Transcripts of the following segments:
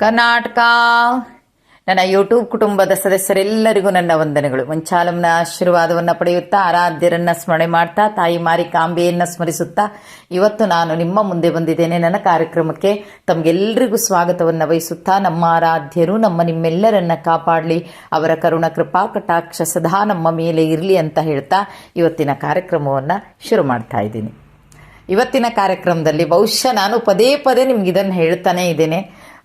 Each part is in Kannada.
ಕರ್ನಾಟಕ. ನನ್ನ ಯೂಟ್ಯೂಬ್ ಕುಟುಂಬದ ಸದಸ್ಯರೆಲ್ಲರಿಗೂ ನನ್ನ ವಂದನೆಗಳು. ಮಂಚಾಲಂನ ಆಶೀರ್ವಾದವನ್ನು ಪಡೆಯುತ್ತಾ, ಆರಾಧ್ಯರನ್ನ ಸ್ಮರಣೆ ಮಾಡ್ತಾ, ತಾಯಿ ಮಾರಿಕಾಂಬೆಯನ್ನ ಸ್ಮರಿಸುತ್ತಾ ಇವತ್ತು ನಾನು ನಿಮ್ಮ ಮುಂದೆ ಬಂದಿದ್ದೇನೆ. ನನ್ನ ಕಾರ್ಯಕ್ರಮಕ್ಕೆ ತಮಗೆಲ್ಲರಿಗೂ ಸ್ವಾಗತವನ್ನು ವಹಿಸುತ್ತಾ, ನಮ್ಮ ಆರಾಧ್ಯರು ನಿಮ್ಮೆಲ್ಲರನ್ನ ಕಾಪಾಡಲಿ, ಅವರ ಕರುಣ ಕೃಪಾ ಕಟಾಕ್ಷ ಸದಾ ನಮ್ಮ ಮೇಲೆ ಇರಲಿ ಅಂತ ಹೇಳ್ತಾ ಇವತ್ತಿನ ಕಾರ್ಯಕ್ರಮವನ್ನು ಶುರು ಮಾಡ್ತಾ ಇದ್ದೀನಿ. ಇವತ್ತಿನ ಕಾರ್ಯಕ್ರಮದಲ್ಲಿ ಬಹುಶಃ ನಾನು ಪದೇ ಪದೇ ನಿಮ್ಗೆ ಇದನ್ನು ಹೇಳ್ತಾನೆ ಇದ್ದೇನೆ.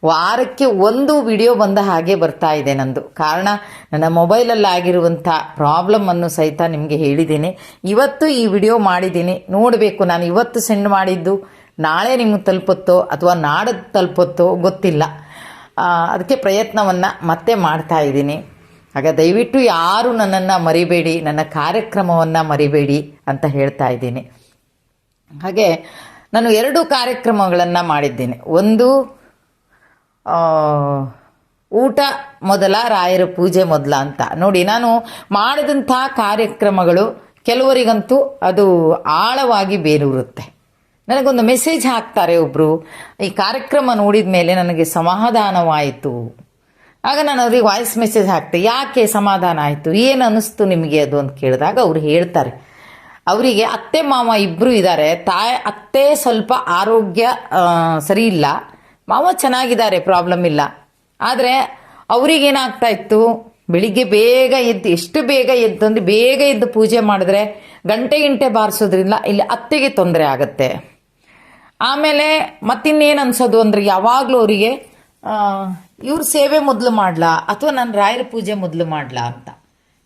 ವಾರಕ್ಕೆ ಒಂದು ವಿಡಿಯೋ ಬಂದ ಹಾಗೆ ಬರ್ತಾ ಇದೆ ನಂದು. ಕಾರಣ ನನ್ನ ಮೊಬೈಲಲ್ಲಿ ಆಗಿರುವಂಥ ಪ್ರಾಬ್ಲಮ್ಮನ್ನು ಸಹಿತ ನಿಮಗೆ ಹೇಳಿದ್ದೀನಿ. ಇವತ್ತು ಈ ವಿಡಿಯೋ ಮಾಡಿದ್ದೀನಿ. ನೋಡಬೇಕು, ನಾನು ಇವತ್ತು ಸೆಂಡ್ ಮಾಡಿದ್ದು ನಾಳೆ ನಿಮಗೆ ತಲುಪುತ್ತೋ ಅಥವಾ ನಾಡದ್ದು ತಲುಪುತ್ತೋ ಗೊತ್ತಿಲ್ಲ. ಅದಕ್ಕೆ ಪ್ರಯತ್ನವನ್ನು ಮತ್ತೆ ಮಾಡ್ತಾ ಇದ್ದೀನಿ. ಆಗ ದಯವಿಟ್ಟು ಯಾರು ನನ್ನನ್ನು ಮರಿಬೇಡಿ, ನನ್ನ ಕಾರ್ಯಕ್ರಮವನ್ನು ಮರಿಬೇಡಿ ಅಂತ ಹೇಳ್ತಾ ಇದ್ದೀನಿ. ಹಾಗೆ ನಾನು 2 ಕಾರ್ಯಕ್ರಮಗಳನ್ನು ಮಾಡಿದ್ದೇನೆ. ಒಂದು ಊಟ ಮೊದಲ, ರಾಯರ ಪೂಜೆ ಮೊದಲ ಅಂತ. ನೋಡಿ, ನಾನು ಮಾಡಿದಂಥ ಕಾರ್ಯಕ್ರಮಗಳು ಕೆಲವರಿಗಂತೂ ಅದು ಆಳವಾಗಿ ಬೇರೂರುತ್ತೆ. ನನಗೊಂದು ಮೆಸೇಜ್ ಹಾಕ್ತಾರೆ ಒಬ್ಬರು, ಈ ಕಾರ್ಯಕ್ರಮ ನೋಡಿದ ಮೇಲೆ ನನಗೆ ಸಮಾಧಾನವಾಯಿತು. ಆಗ ನಾನು ಅವ್ರಿಗೆ ವಾಯ್ಸ್ ಮೆಸೇಜ್ ಹಾಕ್ತೆ, ಯಾಕೆ ಸಮಾಧಾನ ಆಯಿತು, ಏನು ಅನ್ನಿಸ್ತು ನಿಮಗೆ ಅದು ಅಂತ ಕೇಳಿದಾಗ ಅವ್ರು ಹೇಳ್ತಾರೆ, ಅವರಿಗೆ ಅತ್ತೆ ಮಾವ ಇಬ್ಬರು ಇದ್ದಾರೆ. ಅತ್ತೆ ಸ್ವಲ್ಪ ಆರೋಗ್ಯ ಸರಿ ಇಲ್ಲ, ಮಾವ ಚೆನ್ನಾಗಿದ್ದಾರೆ, ಪ್ರಾಬ್ಲಮ್ ಇಲ್ಲ. ಆದರೆ ಅವ್ರಿಗೇನಾಗ್ತಾ ಇತ್ತು, ಬೆಳಿಗ್ಗೆ ಬೇಗ ಎದ್ದು, ಎಷ್ಟು ಬೇಗ ಎದ್ದು ಅಂದರೆ ಬೇಗ ಎದ್ದು ಪೂಜೆ ಮಾಡಿದ್ರೆ ಗಂಟೆ ಬಾರಿಸೋದ್ರಿಂದ ಇಲ್ಲಿ ಅತ್ತೆಗೆ ತೊಂದರೆ ಆಗುತ್ತೆ. ಆಮೇಲೆ ಮತ್ತಿನ್ನೇನು ಅನ್ಸೋದು ಅಂದರೆ, ಯಾವಾಗಲೂ ಅವರಿಗೆ ಇವ್ರ ಸೇವೆ ಮೊದಲು ಮಾಡಲಾ ಅಥವಾ ನಾನು ರಾಯರ ಪೂಜೆ ಮೊದಲು ಮಾಡಲಾ ಅಂತ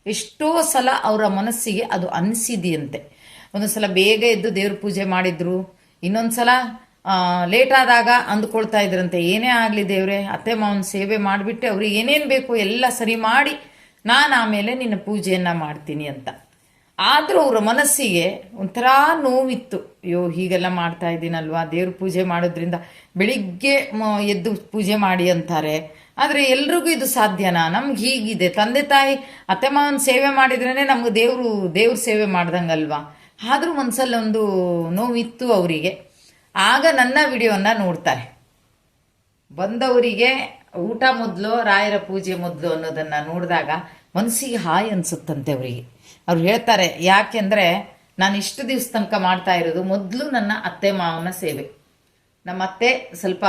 ಎಷ್ಟೋ ಸಲ ಅವರ ಮನಸ್ಸಿಗೆ ಅದು ಅನಿಸಿದೆಯಂತೆ. ಒಂದು ಸಲ ಬೇಗ ಎದ್ದು ದೇವ್ರ ಪೂಜೆ ಮಾಡಿದ್ರು, ಇನ್ನೊಂದು ಸಲ ಲೇಟ್ ಆದಾಗ ಅಂದ್ಕೊಳ್ತಾ ಇದ್ರಂತೆ, ಏನೇ ಆಗಲಿ ದೇವ್ರೆ, ಅತ್ತೆ ಮಾವನ ಸೇವೆ ಮಾಡಿಬಿಟ್ಟೆ ಅವ್ರಿಗೆ ಏನೇನು ಬೇಕು ಎಲ್ಲ ಸರಿ ಮಾಡಿ ನಾನು ಆಮೇಲೆ ನಿನ್ನ ಪೂಜೆಯನ್ನು ಮಾಡ್ತೀನಿ ಅಂತ. ಆದರೂ ಅವರ ಮನಸ್ಸಿಗೆ ಒಂಥರ ನೋವಿತ್ತು. ಅಯ್ಯೋ, ಹೀಗೆಲ್ಲ ಮಾಡ್ತಾ ಇದ್ದೀನಲ್ವಾ, ದೇವ್ರ ಪೂಜೆ ಮಾಡೋದ್ರಿಂದ ಬೆಳಿಗ್ಗೆ ಎದ್ದು ಪೂಜೆ ಮಾಡಿ ಅಂತಾರೆ. ಆದರೆ ಎಲ್ರಿಗೂ ಇದು ಸಾಧ್ಯನಾ? ನಮ್ಗೆ ಹೀಗಿದೆ, ತಂದೆ ತಾಯಿ ಅತ್ತೆ ಮಾವನ ಸೇವೆ ಮಾಡಿದ್ರೇ ನಮ್ಗೆ ದೇವ್ರ ಸೇವೆ ಮಾಡ್ದಂಗಲ್ವಾ. ಆದರೂ ಮನಸ್ಸಲ್ಲಿ ಒಂದು ನೋವಿತ್ತು ಅವರಿಗೆ. ಆಗ ನನ್ನ ವಿಡಿಯೋನ ನೋಡ್ತಾರೆ. ಬಂದವರಿಗೆ ಊಟ ಮೊದಲು ರಾಯರ ಪೂಜೆ ಮೊದಲು ಅನ್ನೋದನ್ನು ನೋಡಿದಾಗ ಮನಸ್ಸಿಗೆ ಹಾಯ್ ಅನಿಸುತ್ತಂತೆ ಅವರಿಗೆ. ಅವ್ರು ಹೇಳ್ತಾರೆ, ಯಾಕೆಂದರೆ ನಾನು ಇಷ್ಟು ದಿವಸ ತನಕ ಮಾಡ್ತಾ ಇರೋದು ಮೊದಲು ನನ್ನ ಅತ್ತೆ ಮಾವನ ಸೇವೆ. ನಮ್ಮ ಅತ್ತೆ ಸ್ವಲ್ಪ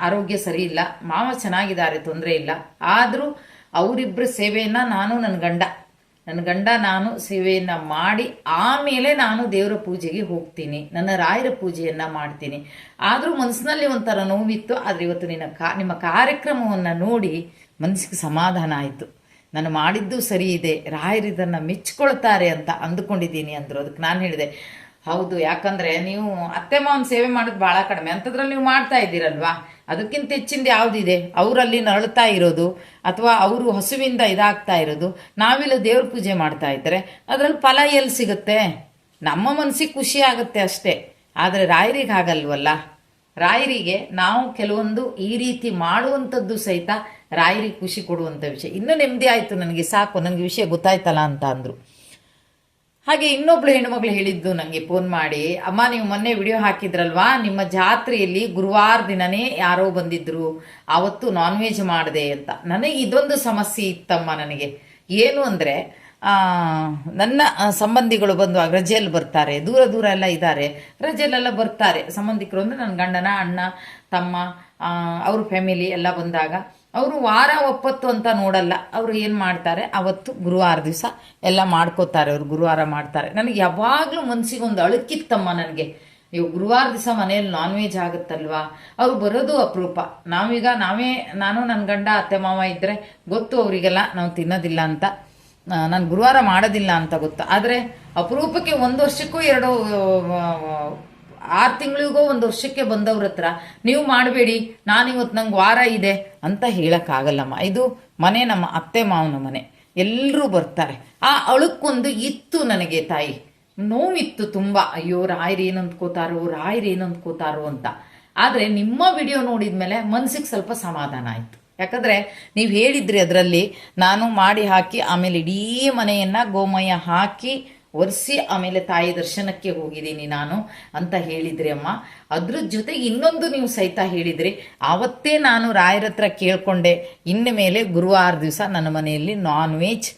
ಆರೋಗ್ಯ ಸರಿ ಇಲ್ಲ, ಮಾವ ಚೆನ್ನಾಗಿದ್ದಾರೆ, ತೊಂದರೆ ಇಲ್ಲ. ಆದರೂ ಅವರಿಬ್ಬರ ಸೇವೆಯನ್ನು ನಾನು ನನ್ನ ಗಂಡ ನಾನು ಸೇವೆಯನ್ನು ಮಾಡಿ ಆಮೇಲೆ ನಾನು ದೇವರ ಪೂಜೆಗೆ ಹೋಗ್ತೀನಿ, ನನ್ನ ರಾಯರ ಪೂಜೆಯನ್ನು ಮಾಡ್ತೀನಿ. ಆದರೂ ಮನಸ್ಸಿನಲ್ಲಿ ಒಂಥರ ನೋವಿತ್ತು. ಆದರೆ ಇವತ್ತು ನಿಮ್ಮ ಕಾರ್ಯಕ್ರಮವನ್ನು ನೋಡಿ ಮನಸ್ಸಿಗೆ ಸಮಾಧಾನ ಆಯಿತು. ನಾನು ಮಾಡಿದ್ದು ಸರಿ ಇದೆ, ರಾಯರಿದನ್ನು ಮೆಚ್ಕೊಳ್ತಾರೆ ಅಂತ ಅಂದುಕೊಂಡಿದ್ದೀನಿ ಅಂದರು. ಅದಕ್ಕೆ ನಾನು ಹೇಳಿದೆ, ಹೌದು, ಯಾಕಂದರೆ ನೀವು ಅತ್ತೆ ಮಾವನ ಸೇವೆ ಮಾಡೋದು ಭಾಳ ಕಡಿಮೆ, ಅಂಥದ್ರಲ್ಲಿ ನೀವು ಮಾಡ್ತಾ ಇದ್ದೀರಲ್ವಾ, ಅದಕ್ಕಿಂತ ಹೆಚ್ಚಿಂದ ಯಾವುದಿದೆ? ಅವರಲ್ಲಿ ನರಳ್ತಾ ಇರೋದು ಅಥವಾ ಅವರು ಹಸುವಿಂದ ಇದಾಗ್ತಾ ಇರೋದು, ನಾವಿಲ್ಲ ದೇವ್ರ ಪೂಜೆ ಮಾಡ್ತಾ ಇದ್ದರೆ ಅದರಲ್ಲಿ ಫಲ ಎಲ್ಲಿ ಸಿಗುತ್ತೆ? ನಮ್ಮ ಮನಸ್ಸಿಗೆ ಖುಷಿ ಆಗುತ್ತೆ ಅಷ್ಟೇ. ಆದರೆ ರಾಯರಿಗೆ ಹಾಗಲ್ವಲ್ಲ. ರಾಯರಿಗೆ ನಾವು ಕೆಲವೊಂದು ಈ ರೀತಿ ಮಾಡುವಂಥದ್ದು ಸಹಿತ ರಾಯರಿಗೆ ಖುಷಿ ಕೊಡುವಂಥ ವಿಷಯ. ಇನ್ನೂ ನೆಮ್ಮದಿ ಆಯಿತು ನನಗೆ, ಸಾಕು, ನನಗೆ ವಿಷಯ ಗೊತ್ತಾಯ್ತಲ್ಲ ಅಂತ ಅಂದರು. ಹಾಗೆ ಇನ್ನೊಬ್ಳು ಹೆಣ್ಮಗಳು ಹೇಳಿದ್ದು ನನಗೆ ಫೋನ್ ಮಾಡಿ, ಅಮ್ಮ ನೀವು ಮೊನ್ನೆ ವಿಡಿಯೋ ಹಾಕಿದ್ರಲ್ವಾ, ನಿಮ್ಮ ಜಾತ್ರೆಯಲ್ಲಿ ಗುರುವಾರ ದಿನನೇ ಯಾರೋ ಬಂದಿದ್ರು, ಆವತ್ತು ನಾನ್ ವೆಜ್ ಮಾಡಿದೆ ಅಂತ. ನನಗೆ ಇದೊಂದು ಸಮಸ್ಯೆ ಇತ್ತಮ್ಮ. ನನಗೆ ಏನು ಅಂದರೆ, ನನ್ನ ಸಂಬಂಧಿಗಳು ಬಂದುವಾಗ ರಜೆಯಲ್ಲಿ ಬರ್ತಾರೆ, ದೂರ ಎಲ್ಲ ಇದ್ದಾರೆ, ರಜೆಯಲ್ಲೆಲ್ಲ ಬರ್ತಾರೆ ಸಂಬಂಧಿಕರು. ಅಂದರೆ ನನ್ನ ಗಂಡನ ಅಣ್ಣ ತಮ್ಮ ಅವ್ರ ಫ್ಯಾಮಿಲಿ ಎಲ್ಲ ಬಂದಾಗ ಅವರು ವಾರ ಒಪ್ಪತ್ತು ಅಂತ ನೋಡಲ್ಲ. ಅವರು ಏನು ಮಾಡ್ತಾರೆ, ಅವತ್ತು ಗುರುವಾರ ದಿವಸ ಎಲ್ಲ ಮಾಡ್ಕೋತಾರೆ, ಅವರು ಗುರುವಾರ ಮಾಡ್ತಾರೆ. ನನಗೆ ಯಾವಾಗಲೂ ಮನಸ್ಸಿಗೆ ಒಂದು ಅಳುಕಿತ್ತಮ್ಮ ನನಗೆ, ಇವು ಗುರುವಾರ ದಿವಸ ಮನೆಯಲ್ಲಿ ನಾನ್ ವೆಜ್ ಆಗುತ್ತಲ್ವಾ, ಅವ್ರು ಬರೋದು ಅಪರೂಪ. ನಾನು ನನ್ನ ಗಂಡ ಅತ್ತೆ ಮಾವ ಇದ್ದರೆ ಗೊತ್ತು ಅವರಿಗೆಲ್ಲ ನಾವು ತಿನ್ನೋದಿಲ್ಲ ಅಂತ, ನಾನು ಗುರುವಾರ ಮಾಡೋದಿಲ್ಲ ಅಂತ ಗೊತ್ತು. ಆದರೆ ಅಪರೂಪಕ್ಕೆ 1 ವರ್ಷಕ್ಕೂ 6 ತಿಂಗಳಿಗೋ 1 ವರ್ಷಕ್ಕೆ ಬಂದವ್ರ ಹತ್ರ ನೀವು ಮಾಡಬೇಡಿ, ನಾನಿವತ್ತು ನಂಗೆ ವಾರ ಇದೆ ಅಂತ ಹೇಳೋಕ್ಕಾಗಲ್ಲಮ್ಮ. ಇದು ಮನೆ, ನಮ್ಮ ಅತ್ತೆ ಮಾವನ ಮನೆ, ಎಲ್ಲರೂ ಬರ್ತಾರೆ. ಆ ಅಳುಕ್ಕೊಂದು ಇತ್ತು ನನಗೆ, ತಾಯಿ ನೋವಿತ್ತು ತುಂಬ. ಅಯ್ಯೋ, ರಾಯರು ಏನು ಅಂದ್ಕೋತಾರೋ ಅಂತ. ಆದರೆ ನಿಮ್ಮ ವಿಡಿಯೋ ನೋಡಿದ ಮೇಲೆ ಮನಸ್ಸಿಗೆ ಸ್ವಲ್ಪ ಸಮಾಧಾನ ಆಯಿತು. ಯಾಕಂದರೆ ನೀವು ಹೇಳಿದ್ರಿ, ಅದರಲ್ಲಿ ನಾನು ಮಾಡಿ ಹಾಕಿ ಆಮೇಲೆ ಇಡೀ ಮನೆಯನ್ನು ಗೋಮಯ ಹಾಕಿ ಒರೆಸಿ ಆಮೇಲೆ ತಾಯಿ ದರ್ಶನಕ್ಕೆ ಹೋಗಿದ್ದೀನಿ ನಾನು ಅಂತ ಹೇಳಿದ್ರಿ ಅಮ್ಮ. ಅದ್ರ ಜೊತೆಗೆ ಇನ್ನೊಂದು ನೀವು ಸಹಿತ ಹೇಳಿದ್ರಿ, ಆವತ್ತೇ ನಾನು ರಾಯರ ಹತ್ರ ಕೇಳ್ಕೊಂಡೆ, ಇನ್ನು ಮೇಲೆ ಗುರುವಾರ ದಿವಸ ನನ್ನ ಮನೆಯಲ್ಲಿ ನಾನ್ ವೆಜ್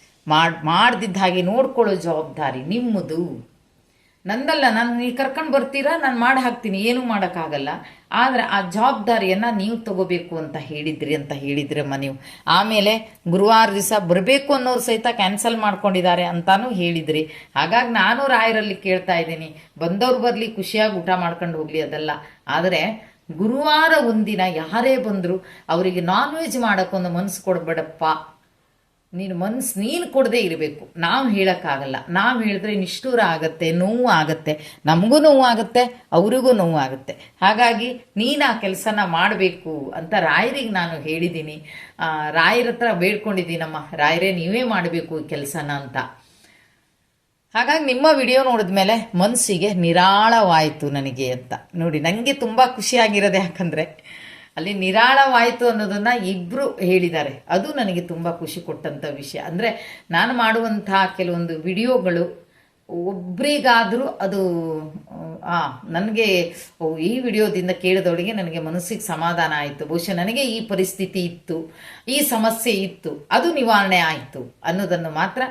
ಮಾಡ್ದಿದ್ದ ಹಾಗೆ ನೋಡ್ಕೊಳ್ಳೋ ಜವಾಬ್ದಾರಿ ನಿಮ್ಮದು, ನಂದಲ್ಲ. ನಾನು ನೀವು ಕರ್ಕೊಂಡು ಬರ್ತೀರಾ, ನಾನು ಮಾಡಿ ಹಾಕ್ತೀನಿ, ಏನೂ ಮಾಡೋಕ್ಕಾಗಲ್ಲ. ಆದರೆ ಆ ಜವಾಬ್ದಾರಿಯನ್ನು ನೀವು ತಗೋಬೇಕು ಅಂತ ಹೇಳಿದ್ರಮ್ಮ ನೀವು. ಆಮೇಲೆ ಗುರುವಾರ ದಿವಸ ಬರಬೇಕು ಅನ್ನೋರು ಸಹಿತ ಕ್ಯಾನ್ಸಲ್ ಮಾಡ್ಕೊಂಡಿದ್ದಾರೆ ಅಂತಾನೂ ಹೇಳಿದ್ರಿ. ಹಾಗಾಗಿ ನಾನು ರಾಯರಲ್ಲಿ ಕೇಳ್ತಾ ಇದ್ದೀನಿ, ಬಂದವ್ರು ಬರಲಿ, ಖುಷಿಯಾಗಿ ಊಟ ಮಾಡ್ಕೊಂಡು ಹೋಗಲಿ, ಅದಲ್ಲ. ಆದರೆ ಗುರುವಾರ ಒಂದಿನ ಯಾರೇ ಬಂದರೂ ಅವರಿಗೆ ನಾನ್ ವೆಜ್ ಮಾಡೋಕ್ಕೊಂದು ಮನಸ್ಸು ಕೊಡಬೇಡಪ್ಪ. ನೀನು ಕೊಡದೇ ಇರಬೇಕು. ನಾವು ಹೇಳೋಕ್ಕಾಗಲ್ಲ. ನಾವು ಹೇಳಿದ್ರೆ ನಿಷ್ಠೂರ ಆಗತ್ತೆ, ನೋವು ಆಗತ್ತೆ, ನಮಗೂ ನೋವು ಆಗುತ್ತೆ, ಅವ್ರಿಗೂ ನೋವು ಆಗುತ್ತೆ. ಹಾಗಾಗಿ ನೀನು ಆ ಕೆಲಸನ ಮಾಡಬೇಕು ಅಂತ ರಾಯರಿಗೆ ನಾನು ಹೇಳಿದ್ದೀನಿ. ರಾಯರ ಹತ್ರ ಬೇಡ್ಕೊಂಡಿದ್ದೀನಮ್ಮ, ರಾಯರೇ ನೀವೇ ಮಾಡಬೇಕು ಈ ಕೆಲಸನ ಅಂತ. ಹಾಗಾಗಿ ನಿಮ್ಮ ವಿಡಿಯೋ ನೋಡಿದ ಮೇಲೆ ಮನಸ್ಸಿಗೆ ನಿರಾಳವಾಯಿತು ನನಗೆ ಅಂತ. ನೋಡಿ, ನನಗೆ ತುಂಬ ಖುಷಿಯಾಗಿರೋದು ಯಾಕಂದರೆ ಅಲ್ಲಿ ನಿರಾಳವಾಯಿತು ಅನ್ನೋದನ್ನು ಇಬ್ಬರು ಹೇಳಿದ್ದಾರೆ. ಅದು ನನಗೆ ತುಂಬ ಖುಷಿ ಕೊಟ್ಟಂಥ ವಿಷಯ. ಅಂದರೆ ನಾನು ಮಾಡುವಂಥ ಕೆಲವೊಂದು ವಿಡಿಯೋಗಳು ಒಬ್ರಿಗಾದರೂ ಅದು ನನಗೆ ಈ ವಿಡಿಯೋದಿಂದ ಕೇಳಿದವಳಿಗೆ ನನಗೆ ಮನಸ್ಸಿಗೆ ಸಮಾಧಾನ ಆಯಿತು, ಬಹುಶಃ ನನಗೆ ಈ ಪರಿಸ್ಥಿತಿ ಇತ್ತು, ಈ ಸಮಸ್ಯೆ ಇತ್ತು, ಅದು ನಿವಾರಣೆ ಆಯಿತು ಅನ್ನೋದನ್ನು ಮಾತ್ರ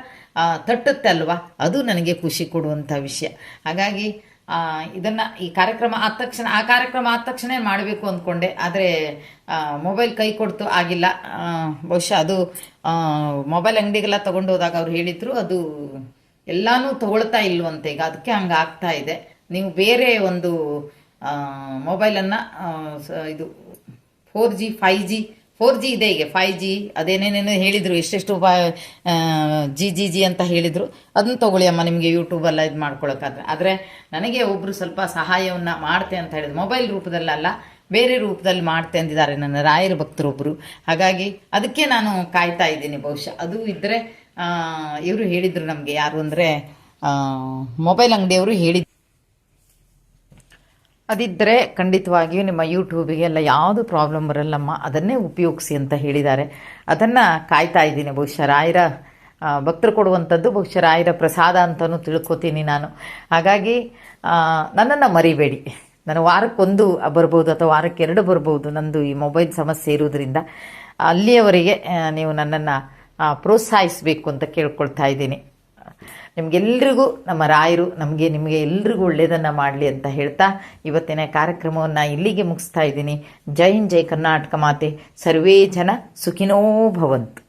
ತಟ್ಟುತ್ತೆ ಅಲ್ವಾ, ಅದು ನನಗೆ ಖುಷಿ ಕೊಡುವಂಥ ವಿಷಯ. ಹಾಗಾಗಿ ಇದನ್ನು ಈ ಕಾರ್ಯಕ್ರಮ ಆದ ತಕ್ಷಣ ಮಾಡಬೇಕು ಅಂದ್ಕೊಂಡೆ. ಆದರೆ ಮೊಬೈಲ್ ಕೈ ಕೊಡ್ತು, ಆಗಿಲ್ಲ. ಬಹುಶಃ ಅದು ಮೊಬೈಲ್ ಅಂಗಡಿಗೆಲ್ಲ ತೊಗೊಂಡು ಹೋದಾಗ ಅವ್ರು ಹೇಳಿದರು, ಅದು ಎಲ್ಲನೂ ತಗೊಳ್ತಾ ಇಲ್ವಂತೆ ಈಗ, ಅದಕ್ಕೆ ಹಂಗೆ ಆಗ್ತಾ ಇದೆ. ನೀವು ಬೇರೆ ಒಂದು ಮೊಬೈಲನ್ನು ಇದು 4G 5G 4G ಇದೆ, ಈಗ 5G ಅದೇನೇನೇನೋ ಹೇಳಿದರು, ಎಷ್ಟೆಷ್ಟು ಜಿ ಅಂತ ಹೇಳಿದರು, ಅದನ್ನು ತೊಗೊಳ್ಳಿ ಅಮ್ಮ, ನಿಮಗೆ ಯೂಟ್ಯೂಬೆಲ್ಲ ಇದು ಮಾಡ್ಕೊಳಕ್ಕಾದ್ರೆ. ಆದರೆ ನನಗೆ ಒಬ್ಬರು ಸ್ವಲ್ಪ ಸಹಾಯವನ್ನು ಮಾಡ್ತೆ ಅಂತ ಹೇಳಿದ್ರು, ಮೊಬೈಲ್ ರೂಪದಲ್ಲಲ್ಲ, ಬೇರೆ ರೂಪದಲ್ಲಿ ಮಾಡ್ತೆ ಅಂದಿದ್ದಾರೆ ನನ್ನ ರಾಯರ ಭಕ್ತರೊಬ್ಬರು. ಹಾಗಾಗಿ ಅದಕ್ಕೆ ನಾನು ಕಾಯ್ತಾ ಇದ್ದೀನಿ. ಬಹುಶಃ ಅದು ಇದ್ದರೆ ಇವರು ಹೇಳಿದರು ನಮಗೆ, ಯಾರು ಅಂದರೆ ಮೊಬೈಲ್ ಅಂಗಡಿಯವರು ಹೇಳಿದ್ರು, ಅದಿದ್ದರೆ ಖಂಡಿತವಾಗಿಯೂ ನಿಮ್ಮ ಯೂಟ್ಯೂಬಿಗೆ ಎಲ್ಲ ಯಾವುದು ಪ್ರಾಬ್ಲಮ್ ಬರಲ್ಲಮ್ಮ, ಅದನ್ನೇ ಉಪಯೋಗಿಸಿ ಅಂತ ಹೇಳಿದ್ದಾರೆ. ಅದನ್ನು ಕಾಯ್ತಾ ಇದ್ದೀನಿ. ಬಹುಶಃ ರಾಯರ ಭಕ್ತರು ಕೊಡುವಂಥದ್ದು ಬಹುಶಃ ರಾಯರ ಪ್ರಸಾದ ಅಂತಲೂ ತಿಳ್ಕೊತೀನಿ ನಾನು. ಹಾಗಾಗಿ ನನ್ನನ್ನು ಮರಿಬೇಡಿ. ನಾನು ವಾರಕ್ಕೊಂದು ಬರ್ಬೋದು ಅಥವಾ ವಾರಕ್ಕೆ 2 ಬರ್ಬೋದು. ನಂದು ಈ ಮೊಬೈಲ್ ಸಮಸ್ಯೆ ಇರೋದ್ರಿಂದ ಅಲ್ಲಿಯವರೆಗೆ ನೀವು ನನ್ನನ್ನು ಪ್ರೋತ್ಸಾಹಿಸಬೇಕು ಅಂತ ಕೇಳ್ಕೊಳ್ತಾ ಇದ್ದೀನಿ. ನಿಮಗೆಲ್ರಿಗೂ ನಮ್ಮ ರಾಯರು ನಿಮಗೆ ಎಲ್ರಿಗೂ ಒಳ್ಳೆಯದನ್ನು ಮಾಡಲಿ ಅಂತ ಹೇಳ್ತಾ ಇವತ್ತಿನ ಕಾರ್ಯಕ್ರಮವನ್ನು ಇಲ್ಲಿಗೆ ಮುಗಿಸ್ತಾ ಇದ್ದೀನಿ. ಜೈ ಹಿಂದ್, ಜೈ ಕರ್ನಾಟಕ ಮಾತೆ, ಸರ್ವೇ ಜನ ಸುಖಿನೋ ಭವಂತು.